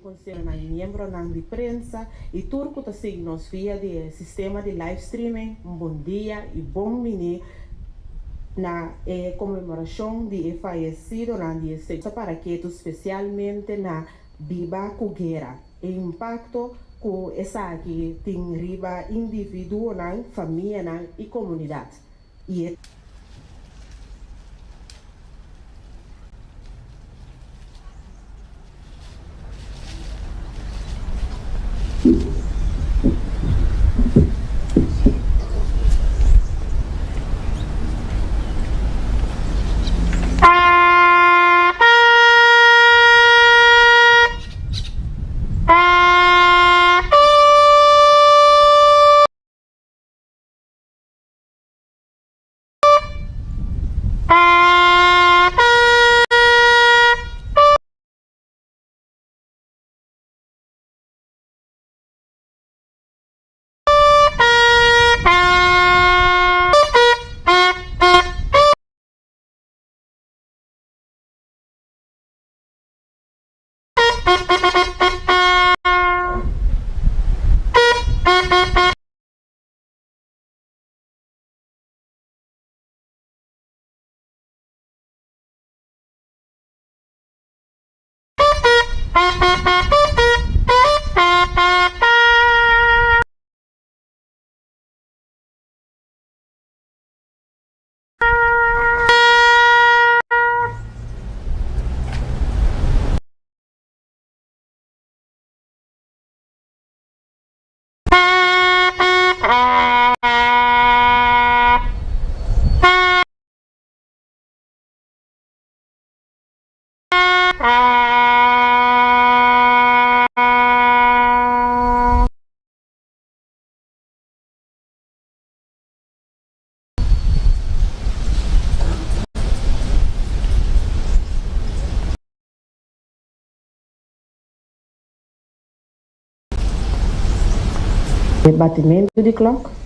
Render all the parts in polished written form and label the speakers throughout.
Speaker 1: conselho na membro na de prensa e turco está seguindo nos via de sistema de live streaming. Um bom dia e bom mini na comemoração de falecido na dia 6 para que especialmente na Biba Cugueira. O impacto que essa aqui tem riba indivíduo, na família na, e comunidade. E batimento de clock.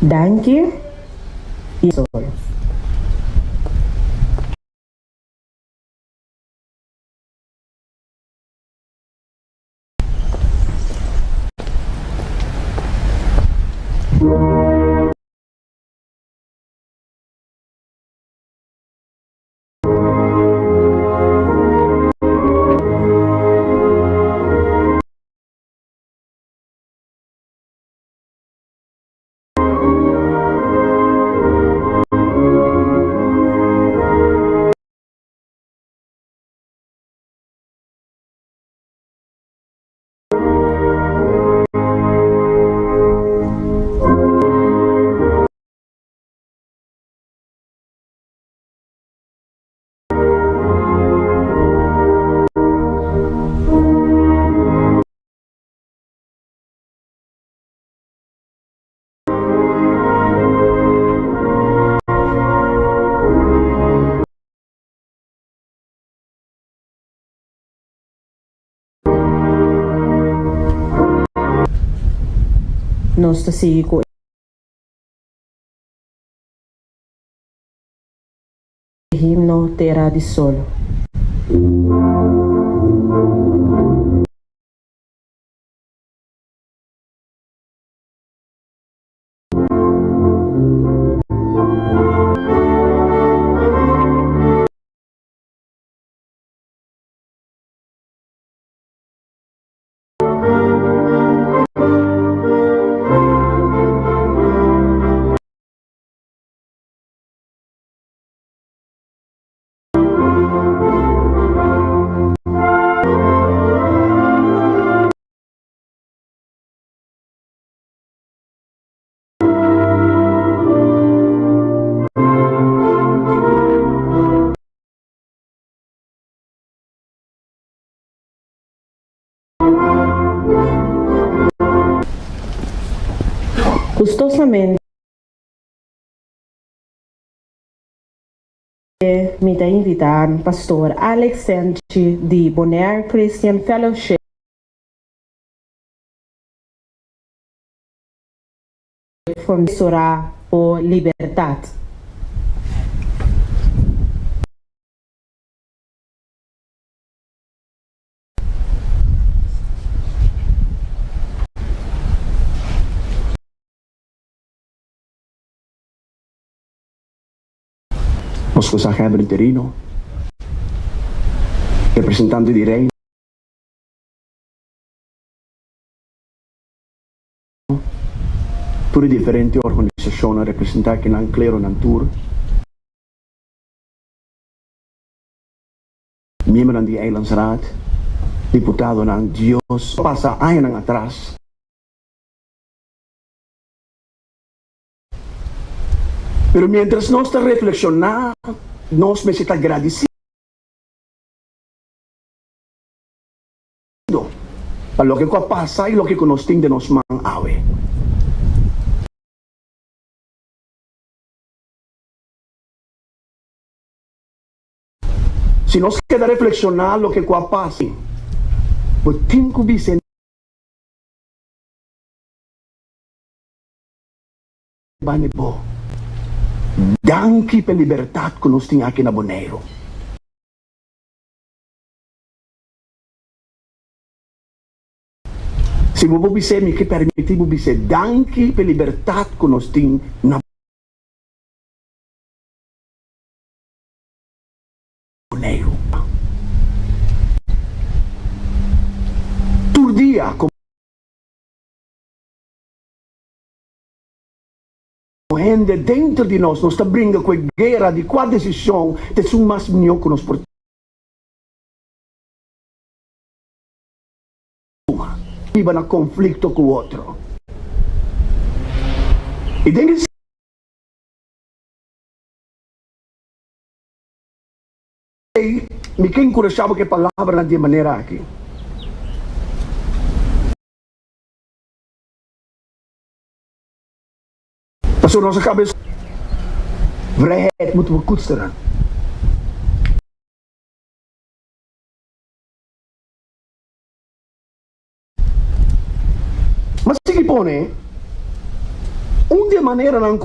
Speaker 1: Dank je. Solo. Nós estamos seguindo com o himno Terra de Solo. Gustosamente mi da invitar pastor Alex Sanchi di Bonaire Christian Fellowship Fundadora o Libertad.
Speaker 2: Scusa Heber Terino, rappresentante di Reino, tutte differenti organizzazioni rappresentate in Clero e Tour, membro di Eilandsraad, diputato ng Diyos, pasa ayon ng atras. Pero mientras nos está reflexionando, nos me está agradecido a lo que pasa y lo que nos tiene de nos man awe. Si nos queda reflexionar lo que pasa, pues tengo que ser banebo. Danki per libertà che nos tinha aqui na Bonaire. Se voi mi che permetti voi danki per libertà che nos tinha na Bonaire. Tur dia dentro di noi sta brinda quella guerra di qua decisione che sono mas mio che nos portiamo viva un conflitto con l'altro e dengue mi che incoraggiamo che parlavano di maniera qui so nossa cabeça vrijheid moeten we koesteren. Maar si pone Onde maneira não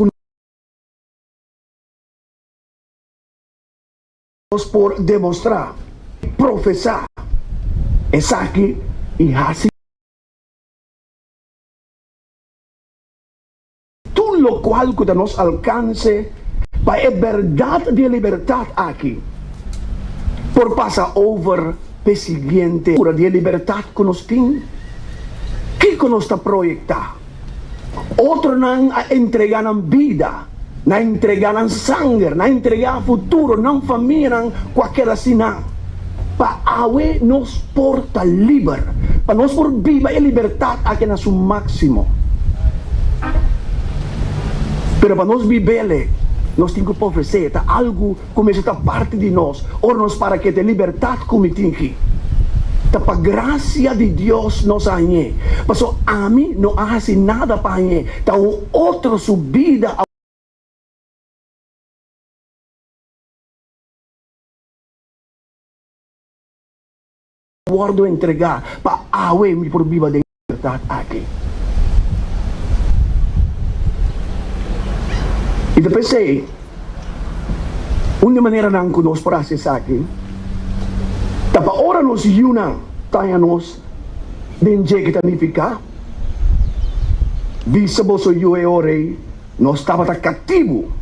Speaker 2: nós por demonstrar, professar, essa aqui e assim tudo lo qual que nos alcance para a verdade de liberdade aqui por passar over para seguinte pura de liberdade que nós temos que nós está projetar outro não entregar a vida não entregar a sangue não entregar futuro não família não qualquer assim não para awe nos porta livre para nós por viva a liberdade aqui na seu máximo pero para nós viver nós temos que oferecer algo como esta parte de nós ou nós para que te liberdade como tem que para graça de Deus nos anhe mas a mim não há assim nada para anhe então outro subida guardo entregar para awe me por viva de liberdade aqui e depois sei uma maneira não conosco para acessar aqui tapa ora nos yuna tanya nos denje que tanifica visible so yue ore nos estava cativo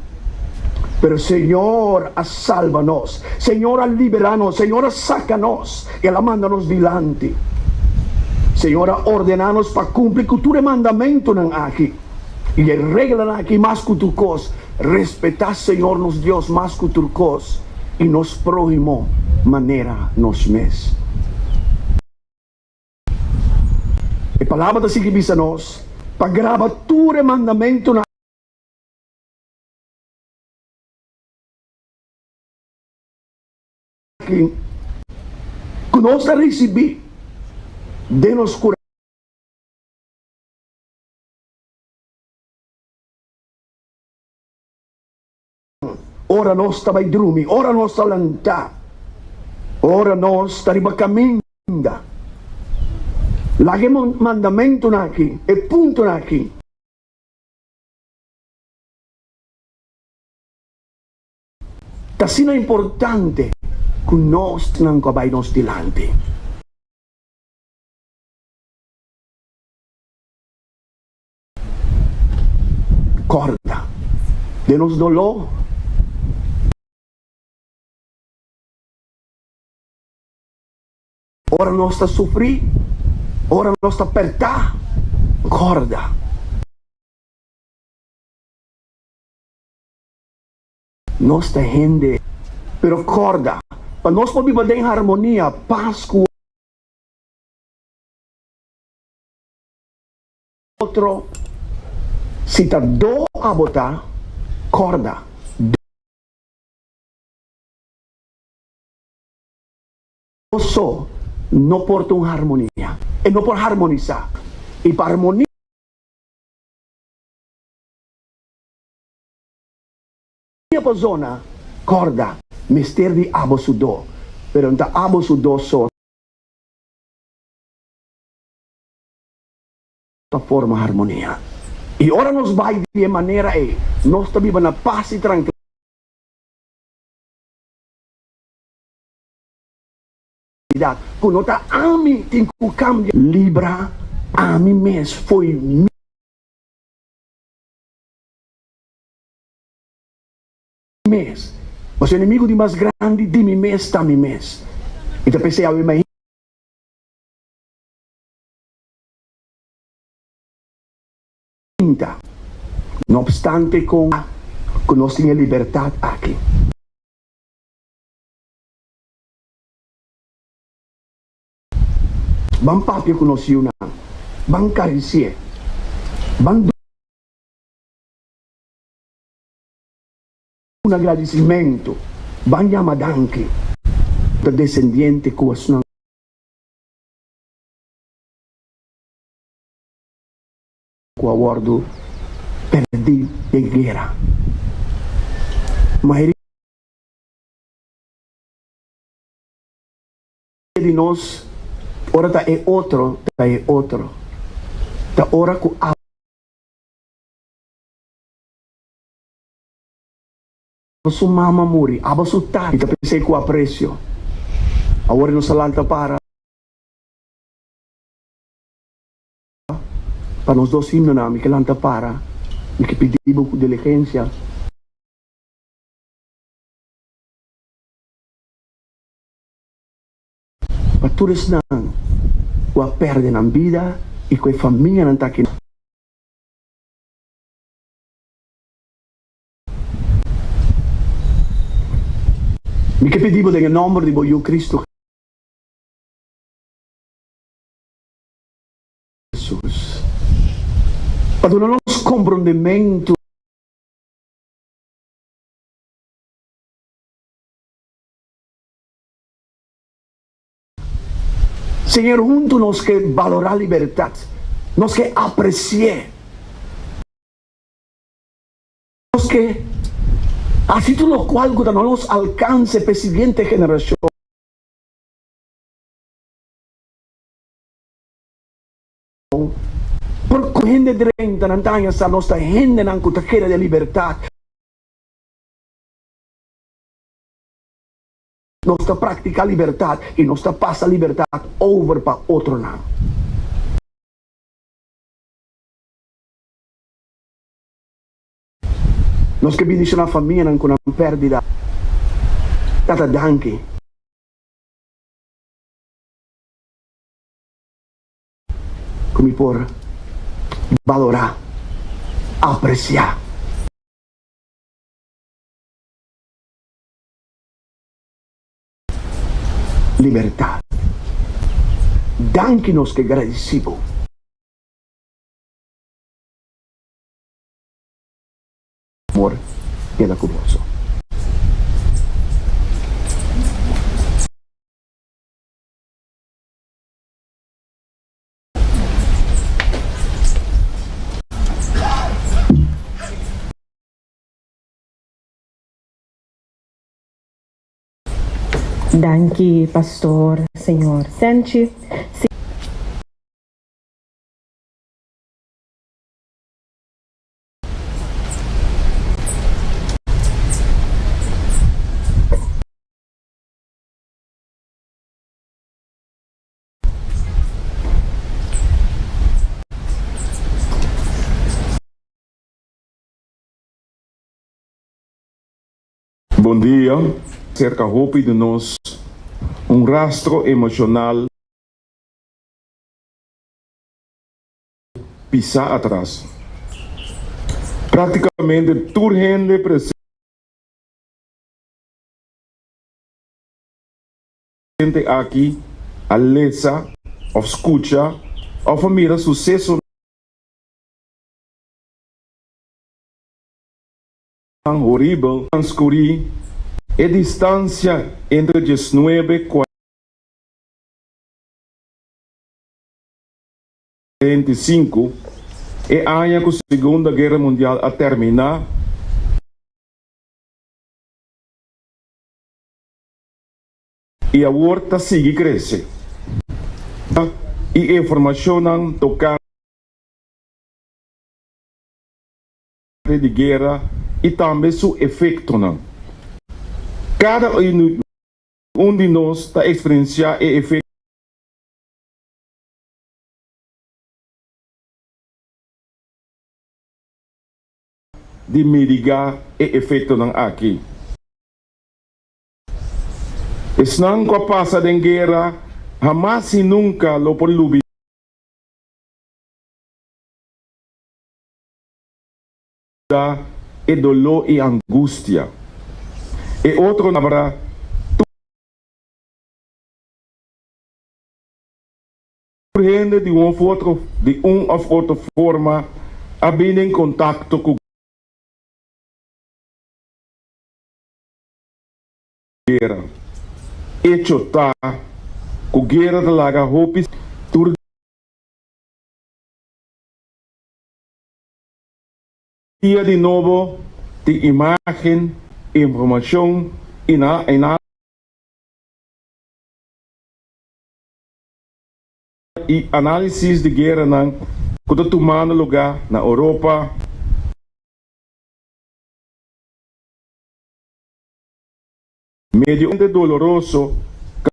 Speaker 2: pero Señor salva-nos Señor libera-nos Señor saca-nos e ela manda-nos dilante Señor ordena-nos para cumprir cultura mandamento ng aqui e regla na aqui mais que tu cos respeitar Señor nos Dios mais que tu cos e nos prójimo maneira nos mes e palavra da sige bisa nos pagrava ture mandamento na que nós recebi de nos curar ora nós estava drumi ora nós talanta ora nós estava caminda lagi mandamento na aqui e punto na aqui tasina importante que nós não cabay nos dilante corda de nos dolor ora nós está sofrer ora nós está apertar corda nós está rende pero corda para nós podemos viver em harmonia paz com outro se está do a botar corda só não porta uma harmonia e não por harmonizar e para harmonia a zona corda mister di abosudo pero não abosudo só forma harmonia e ora nos vai de maneira nós também na paz e tranquilidade quando tá ami tem que cambiar libra ami mes foi mes o seu inimigo de mais grande de mim mes está mi mes e te pensei a mim não obstante com nós temos liberdade aqui bang papio conosciu na bang caricie bang un agradecimento bang yamadanki da descendiente kuas na ku awardo perdi de guerra mas de nós ora ta é outro ta ora ku su mama muri, aba su tati, tapi sei qua precio. Agora no salanta para nos dos himnos na mi que lanta para, mi que pedimos diligencia. Paturis nang wa perde ng vida e quei famiglia ng takin. Mi che pedivo del nome di Boio Cristo Jesus. Ad uno comprendimento Señor, junto nos que valorar libertad, nos que apreciar, nos que así todo lo cual no nos alcance para la siguiente generación. Por gente de 30 años a nuestra gente en cutajera de libertad. Nuestra práctica libertad y nuestra pasa libertad over para otro lado. Nos que benedicono la famiglia con una perdita. Tata danke. Come por valorar, apreciar. Libertad. Danke-nos que agradecido. Amor queda con vos.
Speaker 1: Danke, Pastor, Senhor. Sente.
Speaker 3: Bom dia. Cerca roupa de nós rastro emocional pisar atrás. Praticamente toda gente presente aqui, a lesa, ou escuta, ou mira sucesso horrível, transcorrer a distância entre 19 e 45 e aia que a Segunda Guerra Mundial a terminar e a horta sigue crescer e a informação não tocar de guerra e também seu efeito não. Cada um de nós está experienciando o efeito de mitigar o efeito não aqui. Esnan com a passa de guerra, jamais e nunca lo por lubi. E dolor e angústia. E outro haverá gente de uma ou outra forma a vir em contato com a guerra. E chota com a guerra de laga roupa de novo de imagem, informação e análise de guerra que está tomando lugar na Europa, medio doloroso,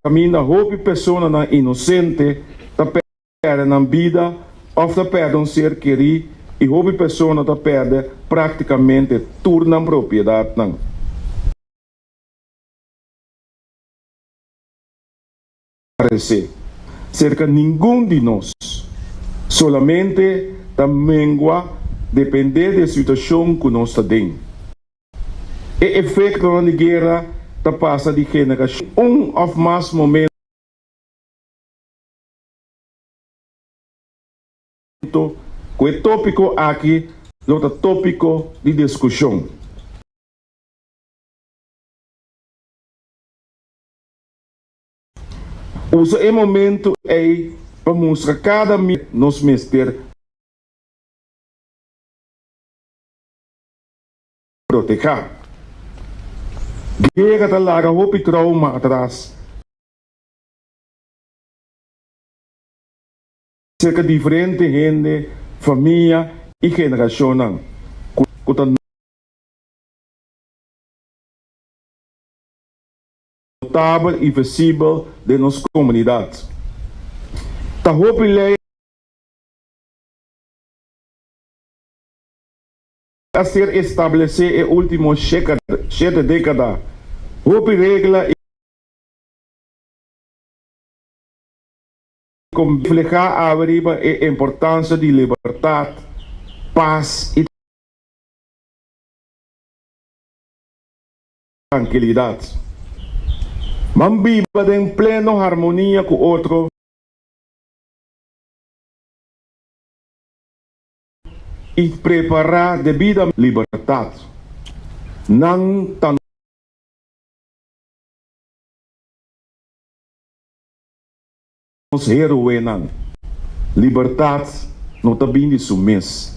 Speaker 3: camina hopi persona na inocente, ta perde na vida, of ta perde un ser querido, e hopi persona ta perde praticamente turna propriedade nan. Parece cerca ninguém de nós, solamente da mengua depender da situação que nós está dentro. E efeito na guerra da passa de geração, ou mais momentos que o tópico aqui é o tópico de discussão. Usa o momento aí para mostrar cada nos mestre proteger. Guerra da larga hopi trauma atrás. Cerca diferente gente, família e geração não. Notável e visível de nossa comunidade. Ta hopi lei a ser estabelecer a última 7 décadas. Hopi regla e reflejar arriba a importância de liberdade, paz e tranquilidade. Man viva em plena harmonia com o outro e preparar devida liberdade. Não tan os heroínas. Liberdade não está bem de sumes.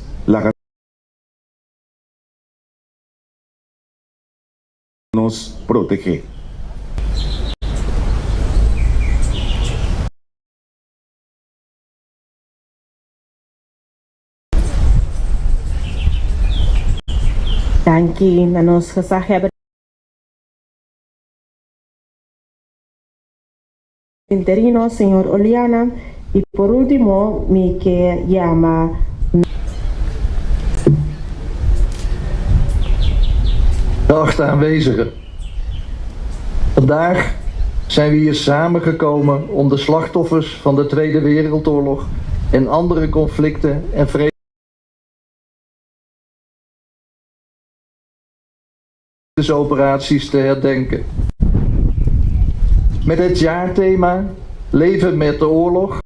Speaker 3: Nos proteger.
Speaker 1: Danke na nos gesagheber interino, señor Oliana. Y por último, mi que llama
Speaker 4: Geachte aanwezigen, vandaag zijn we hier samengekomen om de slachtoffers van de Tweede Wereldoorlog en andere conflicten en vredesoperaties te herdenken. Met het jaarthema Leven met de oorlog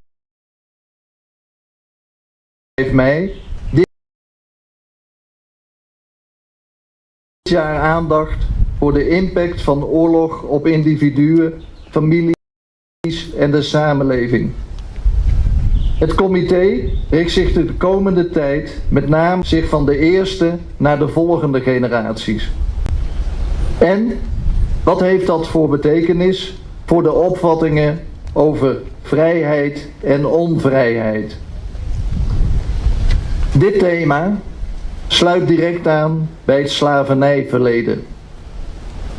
Speaker 4: 5 mei dit jaar aandacht voor de impact van oorlog op individuen, families en de samenleving. Het comité richt zich de komende tijd met name zich van de eerste naar de volgende generaties. En wat heeft dat voor betekenis voor de opvattingen over vrijheid en onvrijheid? Dit thema sluit direct aan bij het slavernijverleden.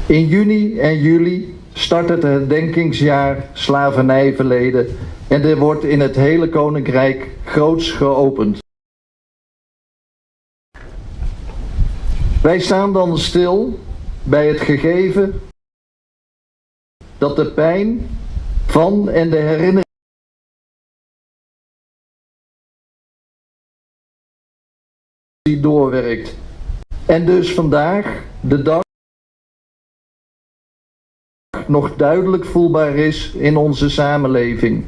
Speaker 4: In juni en juli start het herdenkingsjaar slavernijverleden en er wordt in het hele Koninkrijk groots geopend. Wij staan dan stil bij het gegeven dat de pijn van en de herinnering die doorwerkt. En dus vandaag de dag nog duidelijk voelbaar is in onze samenleving.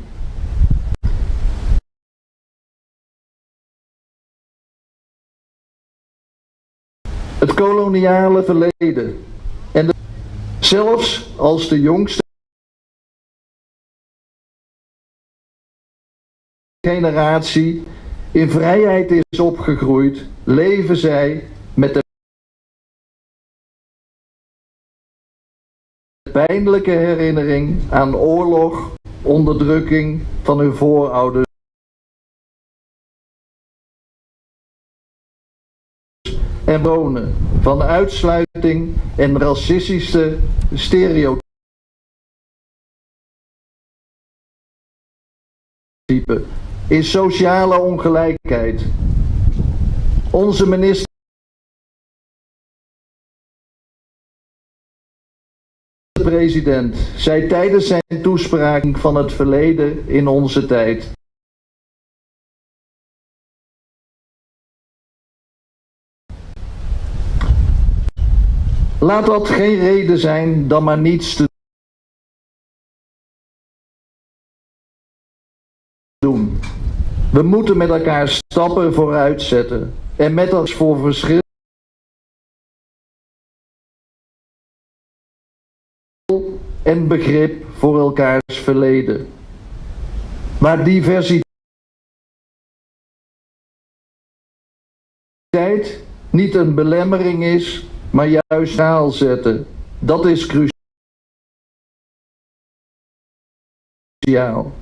Speaker 4: Het koloniale verleden en zelfs als de jongste generatie in vrijheid is opgegroeid, leven zij met de pijnlijke herinnering aan oorlog, onderdrukking van hun voorouders en wonen van uitsluiting en racistische stereotypen. is sociale ongelijkheid. Onze minister-president zei tijdens zijn toespraak van het verleden in onze tijd. Laat dat geen reden zijn dan maar niets te doen. We moeten met elkaar stappen vooruit zetten en met ons voor verschil en begrip voor elkaars verleden. Waar diversiteit niet een belemmering is, maar juist taal zetten. Dat is cruciaal.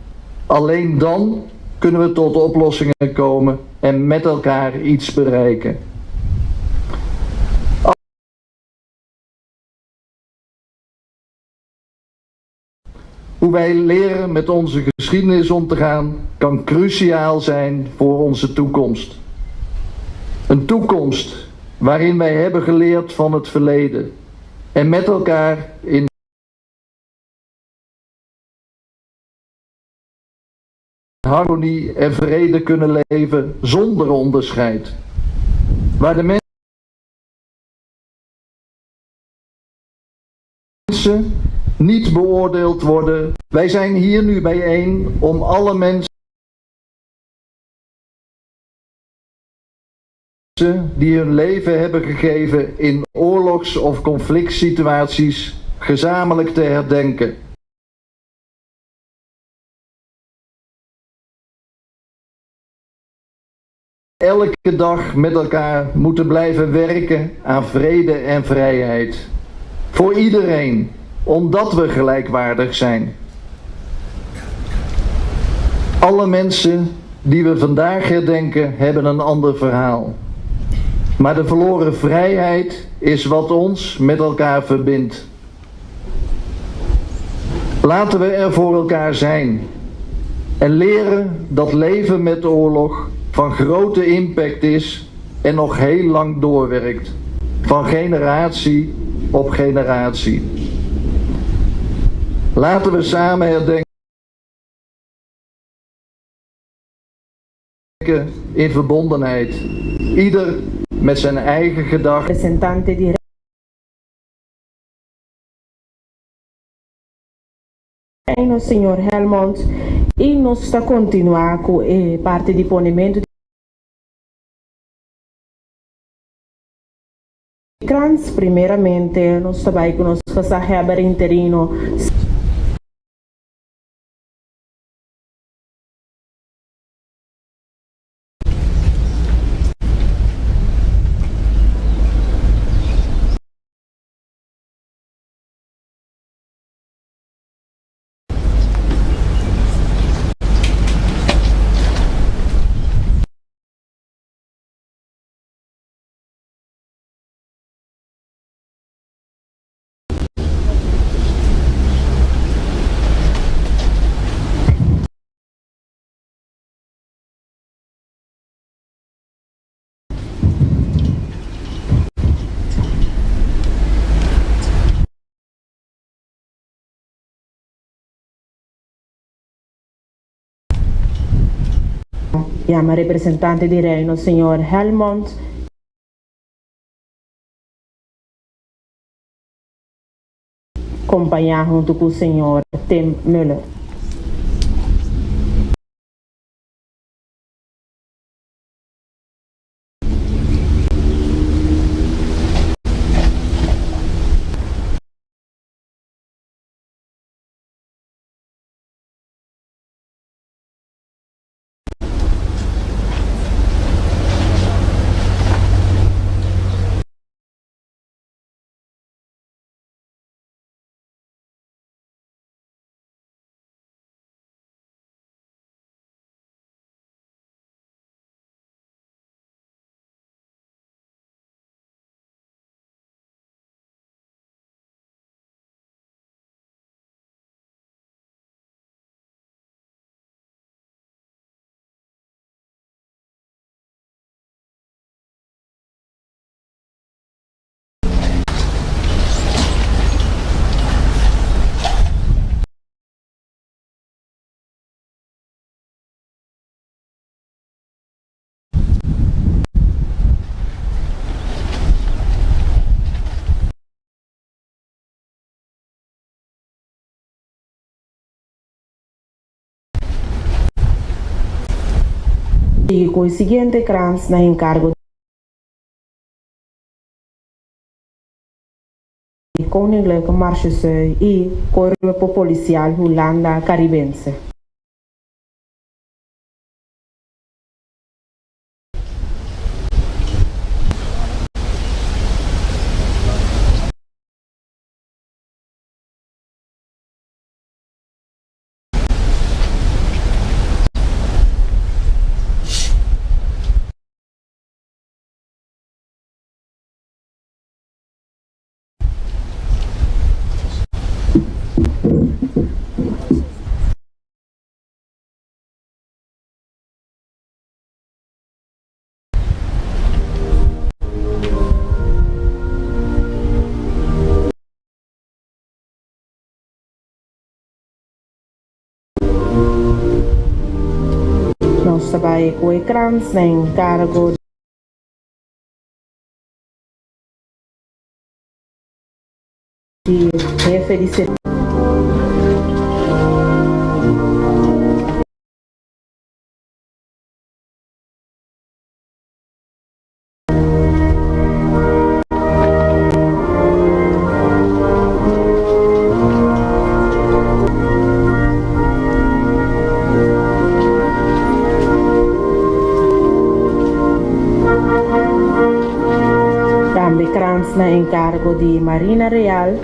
Speaker 4: Alleen dan kunnen we tot oplossingen komen en met elkaar iets bereiken. Hoe wij leren met onze geschiedenis om te gaan, kan cruciaal zijn voor onze toekomst. Een toekomst waarin wij hebben geleerd van het verleden en met elkaar in harmonie en vrede kunnen leven zonder onderscheid. Waar de mensen niet beoordeeld worden. Wij zijn hier nu bijeen om alle mensen die hun leven hebben gegeven in oorlogs- of conflict situaties gezamenlijk te herdenken. Elke dag met elkaar moeten blijven werken aan vrede en vrijheid. Voor iedereen, omdat we gelijkwaardig zijn. Alle mensen die we vandaag herdenken hebben een ander verhaal. Maar de verloren vrijheid is wat ons met elkaar verbindt. Laten we er voor elkaar zijn en leren dat leven met oorlog van grote impact is en nog heel lang doorwerkt, van generatie op generatie. Laten we samen herdenken in verbondenheid, ieder met zijn eigen gedachten.
Speaker 1: Representante di Reino, Signor Helmond, e nós está continuar com parte de ponimento de crans, primeiramente, nós está conosco essa Heber interino. Chiama representante di Reino, signor Helmond. Acompanhar junto com o senhor Tim Müller. E con il seguente krans na encargo di Koninklijke Marechaussee e Corpo Policial Hollanda Caribense. Nós trabalhamos com o krans na encargo de jefe de serviço. Também krans na encargo de Marina Real.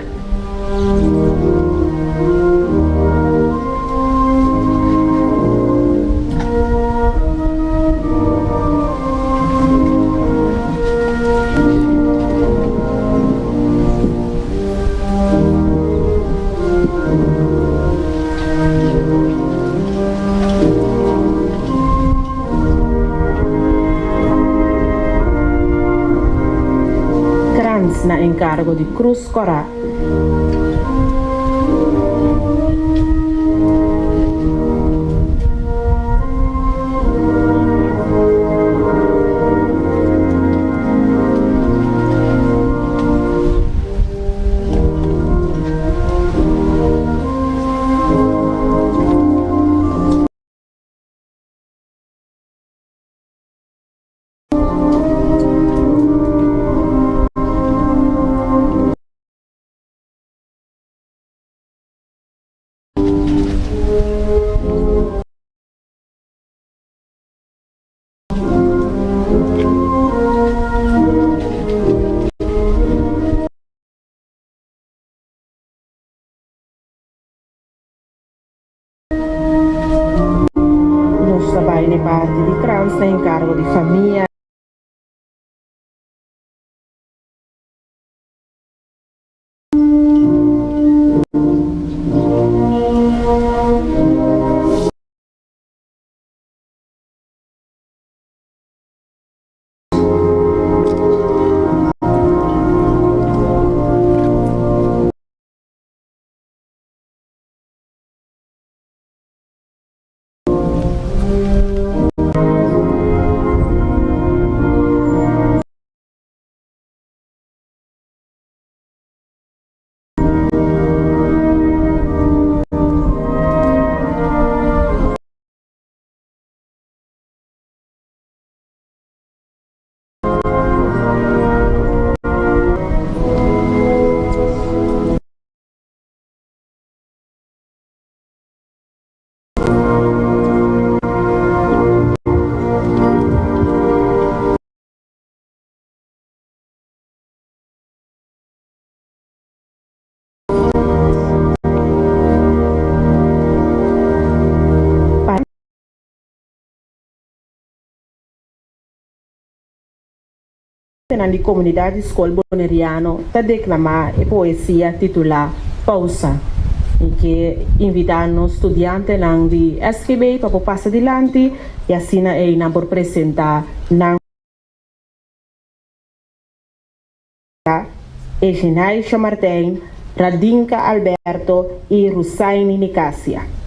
Speaker 1: Krans na encargo de Cruz Corá. Nós trabalhamos na parte de krans na encargo de família. Na comunidade escola boneriano está declamar a poesia titular Pausa, em que invitamos estudantes de escrever para passar adiante e assim é por apresentar na Eginai Chamartin, Radinka Alberto e Rusaini Nicásia.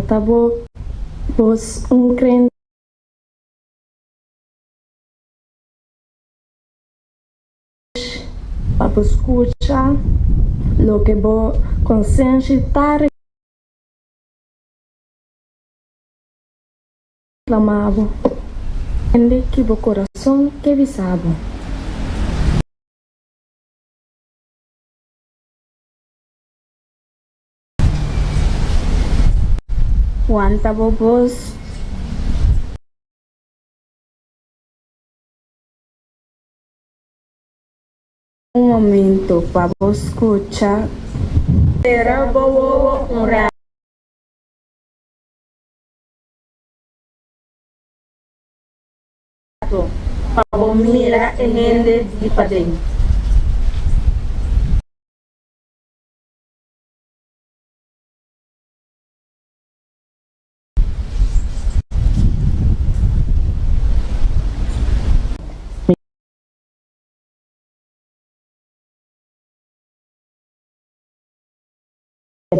Speaker 5: Tabo vos un crente para escuchar lo que vos conscientar reclamava. Entende que o coração que visava. Quanta vos um momento para vos escuchar. Era bobo um rato. Para vos mirar em ele de para dentro.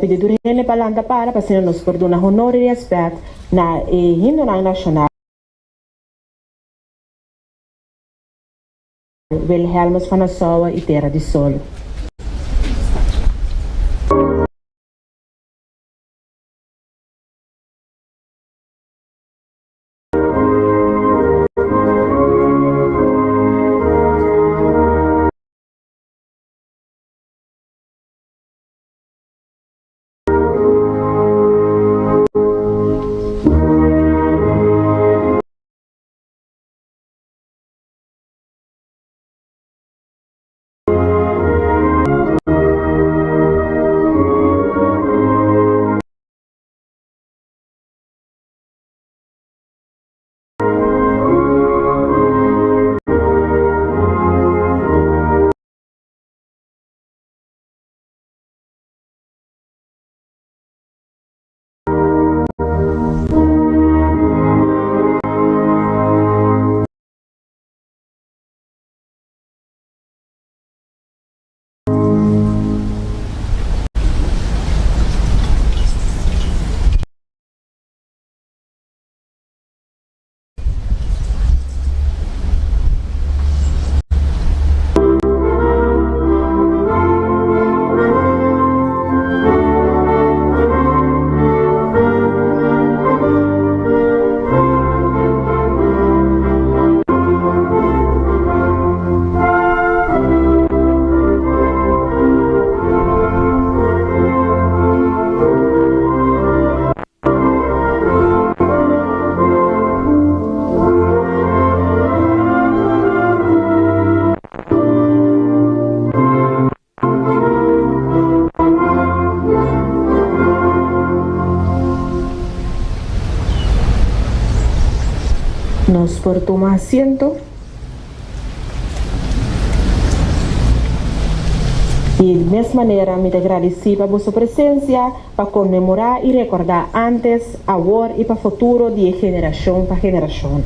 Speaker 1: Pedido ele palanda para ser nos perdona honor e respeito na himno nacional. Wilhelmus van Nassau e Terra de Sol. Nos por tomar asiento e de mesma maneira me agradeci por sua presença para comemorar e recordar antes, agora e para o futuro de geração para geração.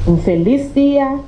Speaker 1: Um feliz dia.